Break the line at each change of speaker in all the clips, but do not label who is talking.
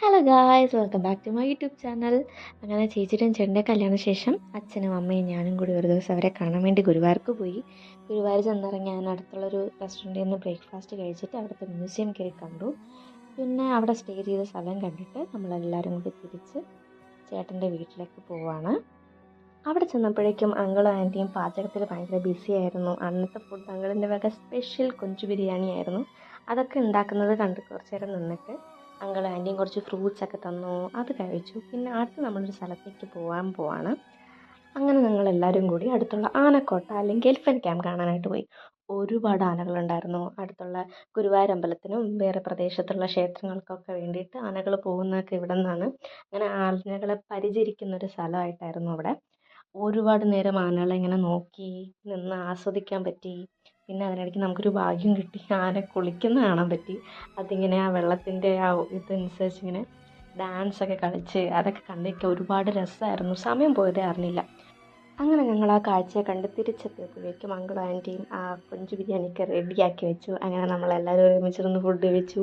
Hello guys, welcome back to my YouTube channel. അങ്ങനെ ചേച്ചിയുടെയും ചേട്ടൻ്റെ കല്യാണ ശേഷം അച്ഛനും അമ്മയും ഞാനും കൂടി ഒരു ദിവസം അവരെ കാണാൻ വേണ്ടി ഗുരുവായൂർക്ക് പോയി. ഗുരുവായൂർ ചെന്നിറങ്ങി ഞാൻ അടുത്തുള്ളൊരു റെസ്റ്റോറൻറ്റിൽ നിന്ന് ബ്രേക്ക്ഫാസ്റ്റ് കഴിച്ചിട്ട് അവിടുത്തെ മ്യൂസിയം കയറി കണ്ടു. പിന്നെ അവിടെ സ്റ്റേ ചെയ്ത സ്ഥലം കണ്ടിട്ട് നമ്മളെല്ലാവരും കൂടി തിരിച്ച് ചേട്ടൻ്റെ വീട്ടിലേക്ക് പോവാണ്. അവിടെ ചെന്നപ്പോഴേക്കും അങ്കിളും ആൻറ്റിയും പാചകത്തിൽ ഭയങ്കര ബിസി ആയിരുന്നു. അന്നത്തെ ഫുഡ് അങ്കിളിൻ്റെ വക സ്പെഷ്യൽ കൊഞ്ച് ബിരിയാണി ആയിരുന്നു. അതൊക്കെ ഉണ്ടാക്കുന്നത് കണ്ട് കുറച്ച് നേരം നിന്നിട്ട് അങ്കിളും ആൻറ്റിയും കുറച്ച് ഫ്രൂട്ട്സൊക്കെ തന്നു, അത് കഴിച്ചു. പിന്നെ അടുത്ത് നമ്മളൊരു സ്ഥലത്തേക്ക് പോവാണ്. അങ്ങനെ ഞങ്ങളെല്ലാവരും കൂടി അടുത്തുള്ള ആനക്കോട്ട അല്ലെങ്കിൽ എലിഫൻറ്റ് ക്യാമ്പ് കാണാനായിട്ട് പോയി. ഒരുപാട് ആനകളുണ്ടായിരുന്നു. അടുത്തുള്ള ഗുരുവായൂർ അമ്പലത്തിനും വേറെ പ്രദേശത്തുള്ള ക്ഷേത്രങ്ങൾക്കൊക്കെ വേണ്ടിയിട്ട് ആനകൾ പോകുന്നതൊക്കെ ഇവിടെ നിന്നാണ്. അങ്ങനെ ആനകളെ പരിചരിക്കുന്നൊരു സ്ഥലമായിട്ടായിരുന്നു അവിടെ. ഒരുപാട് നേരം ആനകളെ ഇങ്ങനെ നോക്കി നിന്ന് ആസ്വദിക്കാൻ പറ്റി. പിന്നെ അതിനിടയ്ക്ക് നമുക്കൊരു ഭാഗ്യം കിട്ടി, ആന കുളിക്കുന്ന കാണാൻ പറ്റി. അതിങ്ങനെ ആ വെള്ളത്തിൻ്റെ ആ ഇതനുസരിച്ച് ഇങ്ങനെ ഡാൻസൊക്കെ കളിച്ച് അതൊക്കെ കണ്ടിരിക്കാൻ ഒരുപാട് രസമായിരുന്നു. സമയം പോയതേ അറിഞ്ഞില്ല. അങ്ങനെ ഞങ്ങൾ ആ കാഴ്ചയെ കണ്ട് തിരിച്ചെത്തിയപ്പോഴേക്കും അങ്കിളും ആൻറ്റിയും ആ കൊഞ്ച് ബിരിയാണിയൊക്കെ റെഡിയാക്കി വെച്ചു. അങ്ങനെ നമ്മളെല്ലാവരും ഒരുമിച്ചിരുന്ന് ഫുഡ് കഴിച്ചു.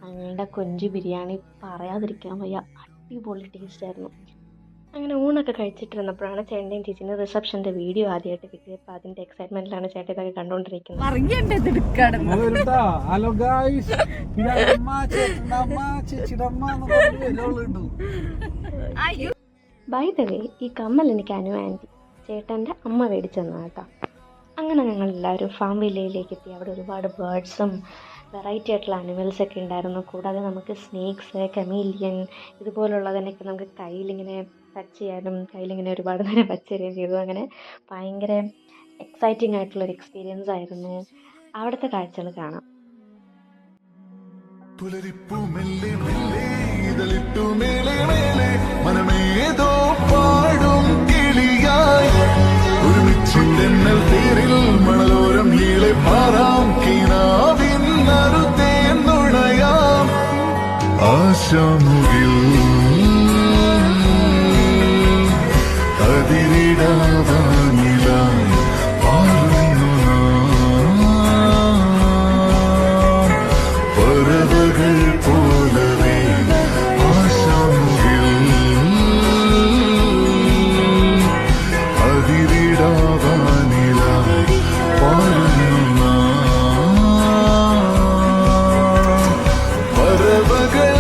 അങ്ങളുടെ കൊഞ്ച് ബിരിയാണി പറയാതിരിക്കാൻ വയ്യ, അടിപൊളി ടേസ്റ്റായിരുന്നു. അങ്ങനെ ഊണൊക്കെ കഴിച്ചിട്ടിരുന്നപ്പോഴാണ് ചേട്ടൻ്റെയും ചേച്ചീൻ്റെ റിസപ്ഷൻ്റെ വീഡിയോ ആദ്യമായിട്ട് കിട്ടിയത്. അപ്പോൾ അതിൻ്റെ എക്സൈറ്റ്മെൻറ്റിലാണ് ചേട്ടൻ ഇതൊക്കെ കണ്ടുകൊണ്ടിരിക്കുന്നത്. ബൈ ദ വേ, ഈ കമ്മൽ എനിക്ക് അനു ആൻറ്റി ചേട്ടൻ്റെ അമ്മ മേടിച്ചെന്നാ കേട്ടോ. അങ്ങനെ ഞങ്ങളെല്ലാവരും ഫാം വില്ലയിലേക്ക് എത്തി. അവിടെ ഒരുപാട് ബേർഡ്സും വെറൈറ്റി ആയിട്ടുള്ള അനിമൽസൊക്കെ ഉണ്ടായിരുന്നു. കൂടാതെ നമുക്ക് സ്നേക്സ്, കമീലിയൻ ഇതുപോലുള്ളതിനൊക്കെ നമുക്ക് കയ്യിലിങ്ങനെ ടച്ച് ചെയ്യാനും കയ്യിലിങ്ങനെ ഒരുപാട് നേരം വച്ചുതരികയും ചെയ്തു. അങ്ങനെ ഭയങ്കര എക്സൈറ്റിംഗ് ആയിട്ടുള്ളൊരു എക്സ്പീരിയൻസ് ആയിരുന്നു. അവിടുത്തെ കാഴ്ചകൾ കാണാം.
ആശാമുകിൽ അതിരിടാവാനിലായി പാടുന്നു പറവകൾ പോലവേ. ആശാമുകിൽ അതിരിടാവാനിലായി പാടുന്നു പറവകൾ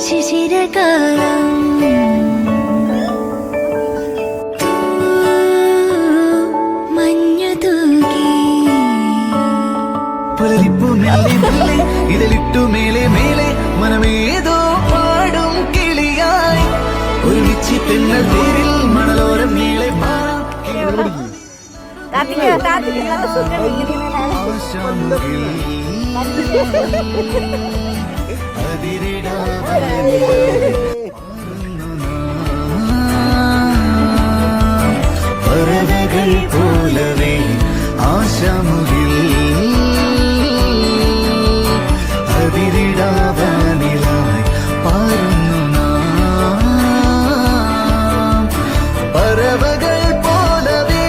ശിശിരകാലം മഞ്ഞു തൂകി
പുലരിപ്പൂ മെല്ലെ മെല്ലെ ഇതിലിട്ടു മേലെ മേലെ മനമേതോ പാടും കിളിയായി ഒരുമിച്ച് തെന്നൽ തേരിൽ മണലോരം മേലെ പറവകൾ പോലവേ ആശാമുകിൽ അതിരിടാവാനിലായി പാടുന്നു നാം പറവകൾ പോലവേ.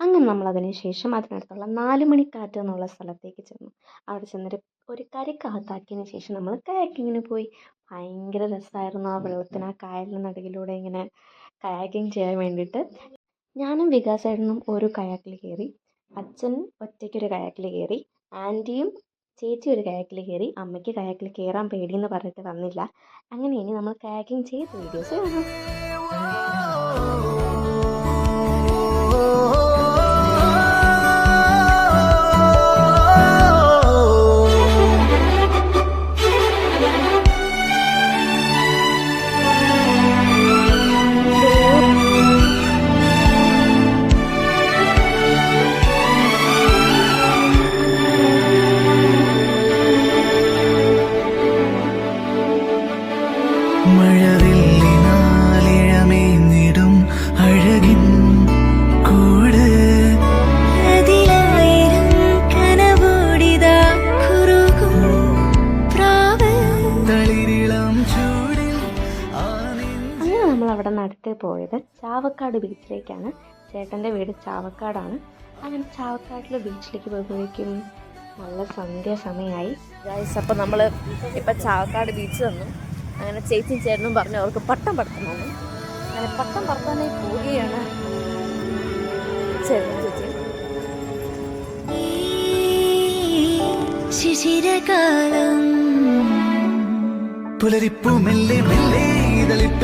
അങ്ങനെ നമ്മളതിന് ശേഷം അതിനടുത്തുള്ള 4 മണിക്കാറ്റ് എന്നുള്ള സ്ഥലത്തേക്ക് ചെന്നു. അവിടെ ചെന്നൊരു കരിക്കകത്താക്കിയതിന് ശേഷം നമ്മൾ കയാക്കിങ്ങിന് പോയി. ഭയങ്കര രസമായിരുന്നു. ആ വെള്ളത്തിന് ആ കായലിന് നടുവിലൂടെ ഇങ്ങനെ കയാക്കിങ് ചെയ്യാൻ വേണ്ടിയിട്ട്. ഞാനും വികാസേട്ടനും ഒരു കയാക്കിൽ കയറി, അച്ഛൻ ഒറ്റയ്ക്കൊരു കയാക്കിൽ കയറി, ആൻറ്റിയും ചേച്ചി ഒരു കയാക്കിൽ കയറി. അമ്മയ്ക്ക് കയാക്കിൽ കയറാൻ പേടിയെന്ന് പറഞ്ഞിട്ട് വന്നില്ല. അങ്ങനെ ഇനി നമ്മൾ കയാക്കിങ് ചെയ്ത വീഡിയോസ് കാണാം.
മഴവില്ലിനാലിഴമേഞ്ഞിടും അഴകിൻ കൂട്
അതിലായിരം കനവോടിതാ കുറുകും പ്രാവ്
തളിരിളം ചൂടിൽ
അങ്ങനെ നമ്മൾ അവിടെ നടത്തി പോയത് ചാവക്കാട് ബീച്ചിലേക്കാണ്. ചേട്ടൻ്റെ വീട് ചാവക്കാടാണ്. അങ്ങനെ ചാവക്കാട്ടിലെ ബീച്ചിലേക്ക് പോയപ്പോഴേക്കും നല്ല സന്ധ്യാസമയമായി. ഗൈസ്, അപ്പോൾ നമ്മൾ ഇപ്പം ചാവക്കാട് ബീച്ച് വന്നു. അങ്ങനെ ചേച്ചിയും ചേട്ടനും പറഞ്ഞു അവർക്ക് പട്ടം പറത്തണമെന്ന്. അങ്ങനെ പട്ടം പറത്താനായി പോവുകയാണ് ചേട്ടനും ചേച്ചി.
ശിശിരകാലം
പുലരിപ്പു മെല്ലെ മെല്ലെ ഇതളിട്ട്